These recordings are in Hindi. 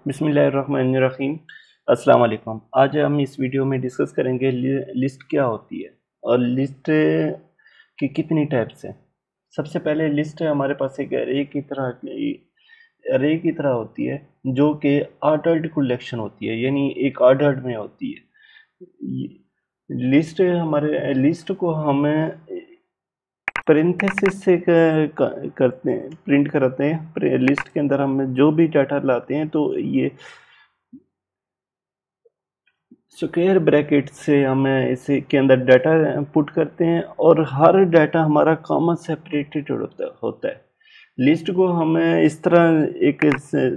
बिस्मिल्लाहिर्रहमानिर्रहीम। अस्सलाम वालेकुम। आज हम इस वीडियो में डिस्कस करेंगे लिस्ट क्या होती है और लिस्ट की कितनी टाइप्स हैं। सबसे पहले लिस्ट हमारे पास एक एरे की तरह होती है जो कि ऑर्डर्ड कलेक्शन होती है, यानी एक ऑर्डर्ड में होती है। लिस्ट को हमें पेरेंथेसिस से करते हैं, प्रिंट कराते हैं। लिस्ट के अंदर हम जो भी डाटा लाते हैं तो ये स्क्वायर ब्रैकेट से हमें इसे के अंदर डाटा पुट करते हैं और हर डाटा हमारा कॉमा सेपरेटेड होता है। लिस्ट को हमें इस तरह, एक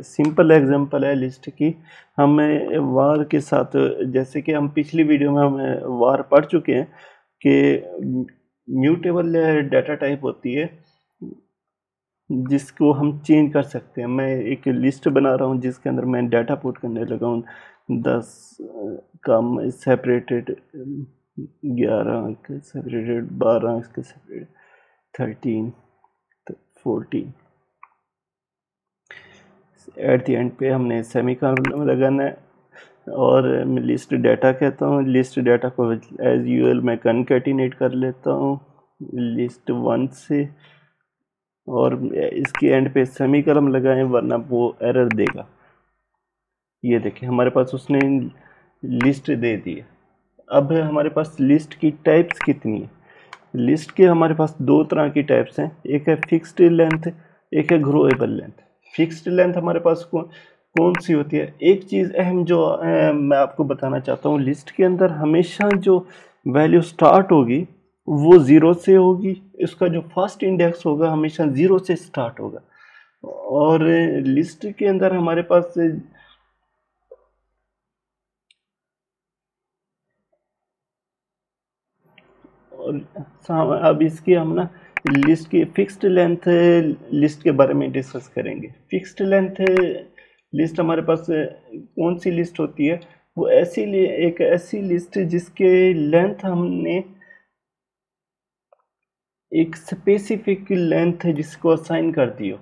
सिंपल एग्जांपल है लिस्ट की, हमें वार के साथ, जैसे कि हम पिछली वीडियो में हमें वार पढ़ चुके हैं कि म्यूटेबल डाटा टाइप होती है जिसको हम चेंज कर सकते हैं। मैं एक लिस्ट बना रहा हूँ जिसके अंदर मैं डाटा पुट करने लगा हूँ 10 कम सेपरेटेड, 11 के सेपरेटेड, 12 इसके सेपरेटेड, 13, 14। एट द एंड पे हमने सेमीकोलन लगाना है और मैं लिस्ट डाटा कहता हूँ। लिस्ट डाटा को एज यूजुअल मैं कनकैटिनेट कर लेता हूँ लिस्ट 1 से और इसके एंड पे सेमीकोलन लगाएं वरना वो एरर देगा। ये देखिए हमारे पास उसने लिस्ट दे दी है। अब हमारे पास लिस्ट की टाइप्स कितनी है। लिस्ट के हमारे पास दो तरह की टाइप्स हैं, एक है फिक्स्ड लेंथ, एक है ग्रोएबल लेंथ। फिक्स्ड लेंथ हमारे पास कौन सी होती है। एक चीज़ अहम जो मैं आपको बताना चाहता हूँ, लिस्ट के अंदर हमेशा जो वैल्यू स्टार्ट होगी वो ज़ीरो से होगी। इसका जो फर्स्ट इंडेक्स होगा हमेशा ज़ीरो से स्टार्ट होगा। और लिस्ट के अंदर हमारे पास और अब इसकी हम ना लिस्ट की फिक्स्ड लेंथ लिस्ट के बारे में डिस्कस करेंगे। फिक्स्ड लेंथ लिस्ट हमारे पास कौन सी लिस्ट होती है, वो एक ऐसी लिस्ट जिसके लेंथ हमने एक स्पेसिफिक लेंथ जिसको असाइन कर दी हो।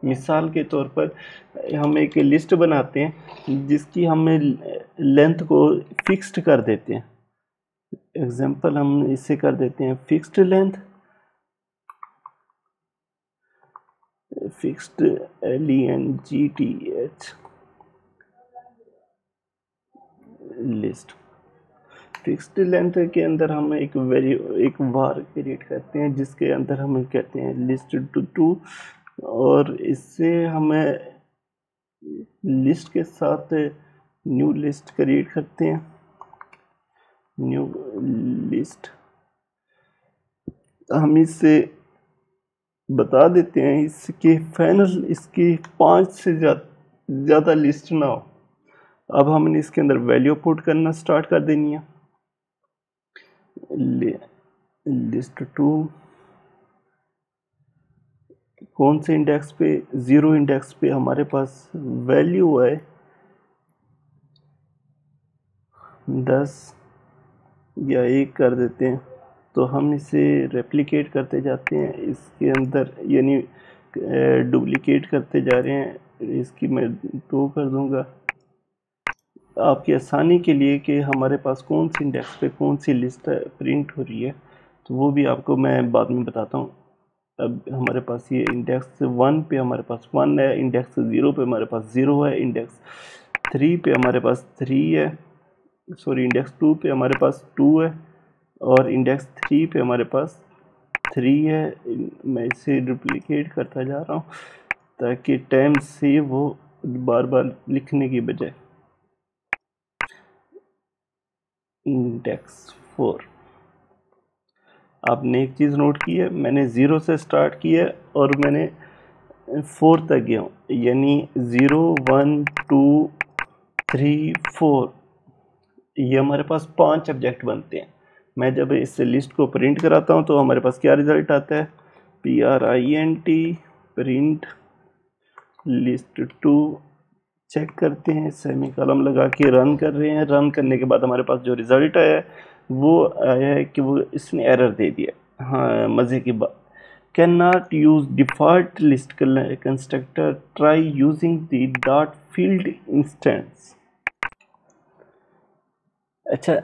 मिसाल के तौर पर हम एक लिस्ट बनाते हैं जिसकी हमें लेंथ को फिक्स्ड कर देते हैं। एग्जाम्पल हम इसे कर देते हैं fixed length, fixed LENGTH list. Fixed length के अंदर हम एक वार क्रिएट करते हैं जिसके अंदर हम कहते हैं लिस्ट टू और इससे हमें लिस्ट के साथ न्यू लिस्ट क्रिएट करते हैं। न्यू लिस्ट हम इससे बता देते हैं इसके फाइनल इसकी 5 से ज़्यादा लिस्ट ना हो। अब हमने इसके अंदर वैल्यू पुट करना स्टार्ट कर देनी है। लिस्ट 2 कौन से इंडेक्स पे, 0 इंडेक्स पे हमारे पास वैल्यू है 10 या 1 कर देते हैं। तो हम इसे रेप्लिकेट करते जाते हैं इसके अंदर, यानी डुप्लीकेट करते जा रहे हैं। इसकी मैं 2 कर दूंगा आपकी आसानी के लिए कि हमारे पास कौन सी इंडेक्स पे कौन सी लिस्ट प्रिंट हो रही है, तो वो भी आपको मैं बाद में बताता हूँ। अब हमारे पास ये इंडेक्स 1 पे हमारे पास 1 है, इंडेक्स 0 पे हमारे पास 0 है, इंडेक्स 3 पे हमारे पास 3 है, सॉरी इंडेक्स 2 पे हमारे पास 2 है और इंडेक्स 3 पे हमारे पास 3 है। मैं इसे डुप्लीकेट करता जा रहा हूँ ताकि टाइम से वो बार बार लिखने की बजाय। इंडेक्स 4, आपने एक चीज़ नोट की है, मैंने 0 से स्टार्ट किया और मैंने 4 तक गया हूँ, यानी 0 1 2 3 4, ये हमारे पास 5 ऑब्जेक्ट बनते हैं। मैं जब इस लिस्ट को प्रिंट कराता हूँ तो हमारे पास क्या रिजल्ट आता है, PRINT प्रिंट लिस्ट 2। चेक करते हैं, सेमीकोलन लगा के रन कर रहे हैं। रन करने के बाद हमारे पास जो रिज़ल्ट आया है वो आया है कि वो इसने एरर दे दिया। हाँ, मज़े की बात, cannot use default list constructor, try using the dot field instance। अच्छा,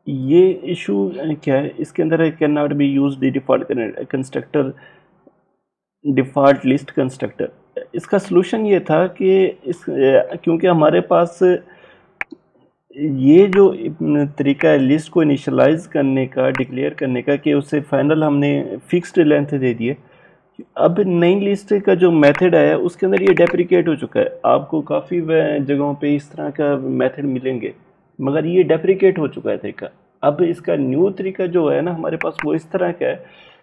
ये इशू क्या है इसके अंदर है, can not be use the default constructor, default list constructor. इसका सलूशन ये था कि क्योंकि हमारे पास ये जो तरीका है लिस्ट को इनिशियलाइज करने का, डिक्लेयर करने का, कि उसे फाइनल हमने फिक्स्ड लेंथ दे दिए। अब नई लिस्ट का जो मेथड है उसके अंदर ये डेप्रिकेट हो चुका है। आपको काफ़ी जगहों पे इस तरह का मेथड मिलेंगे, मगर ये डेप्रिकेट हो चुका है तरीका। अब इसका न्यू तरीका जो है ना हमारे पास, वो इस तरह का है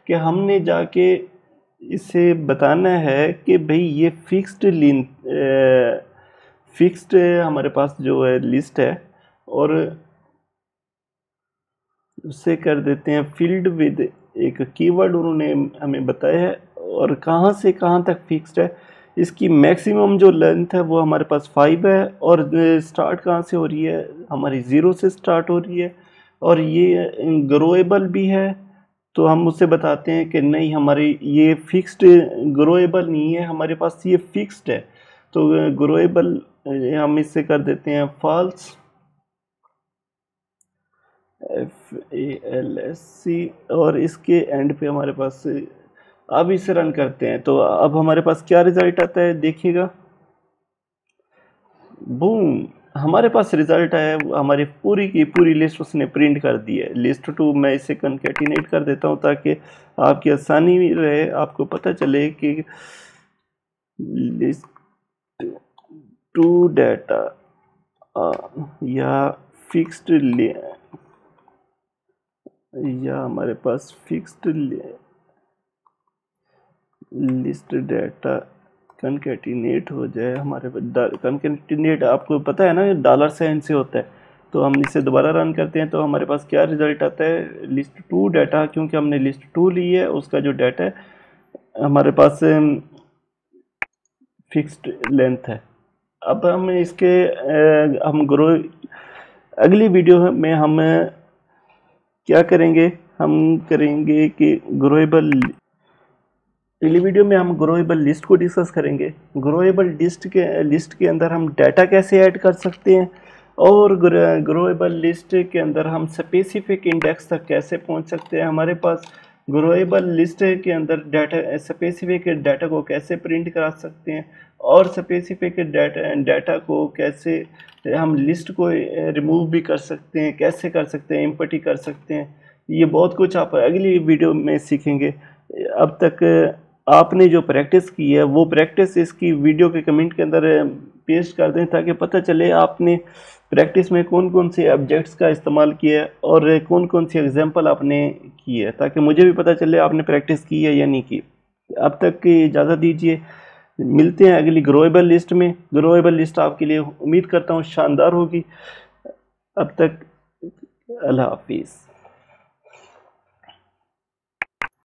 कि हमने जाके इसे बताना है कि भाई ये फिक्स्ड हमारे पास जो है लिस्ट है, और उससे कर देते हैं फील्ड विद एक कीवर्ड उन्होंने हमें बताया है, और कहाँ से कहाँ तक फिक्स्ड है। इसकी मैक्सिमम जो लेंथ है वो हमारे पास 5 है, और स्टार्ट कहाँ से हो रही है, हमारी 0 से स्टार्ट हो रही है, और ये ग्रोएबल भी है। तो हम उससे बताते हैं कि नहीं, हमारी ये फिक्स्ड ग्रोएबल नहीं है, हमारे पास ये फिक्स्ड है। तो ग्रोएबल हम इससे कर देते हैं फॉल्स, FALSC, और इसके एंड पे हमारे पास, अब इसे रन करते हैं तो अब हमारे पास क्या रिजल्ट आता है देखिएगा। बूम, हमारे पास रिजल्ट आया, हमारी पूरी की पूरी लिस्ट उसने प्रिंट कर दी है। लिस्ट 2 मैं इसे कनकेटिनेट कर देता हूँ ताकि आपकी आसानी भी रहे, आपको पता चले कि लिस्ट 2 डाटा या फिक्स्ड या हमारे पास फिक्स्ड लिस्ट डाटा कनकेटिनेट हो जाए। हमारे कनकेटिनेट आपको पता है ना $साइन से होता है। तो हम इसे दोबारा रन करते हैं तो हमारे पास क्या रिजल्ट आता है, लिस्ट 2 डाटा, क्योंकि हमने लिस्ट 2 ली है, उसका जो डाटा है हमारे पास फिक्स्ड लेंथ है। अब हम इसके हम अगली वीडियो में हम क्या करेंगे, हम करेंगे कि अगली वीडियो में हम ग्रोएबल लिस्ट को डिस्कस करेंगे। ग्रोएबल लिस्ट के अंदर हम डाटा कैसे ऐड कर सकते हैं, और ग्रोएबल लिस्ट के अंदर हम स्पेसिफिक इंडेक्स तक कैसे पहुंच सकते हैं। हमारे पास ग्रोएबल लिस्ट के अंदर डाटा, स्पेसिफिक डाटा को कैसे प्रिंट करा सकते हैं, और स्पेसिफिक डाटा को कैसे हम लिस्ट को रिमूव भी कर सकते हैं, कैसे कर सकते हैं, इंपोर्ट कर सकते हैं। ये बहुत कुछ आप अगली वीडियो में सीखेंगे। अब तक आपने जो प्रैक्टिस की है वो प्रैक्टिस इसकी वीडियो के कमेंट के अंदर पेस्ट कर दें, ताकि पता चले आपने प्रैक्टिस में कौन कौन से ऑब्जेक्ट्स का इस्तेमाल किया है और कौन कौन सी एग्जांपल आपने की है, ताकि मुझे भी पता चले आपने प्रैक्टिस की है या नहीं की। अब तक की इजाज़त दीजिए, मिलते हैं अगली ग्रोएबल लिस्ट में। ग्रोएबल लिस्ट आपके लिए उम्मीद करता हूँ शानदार होगी। अब तक अल्लाह हाफिज़।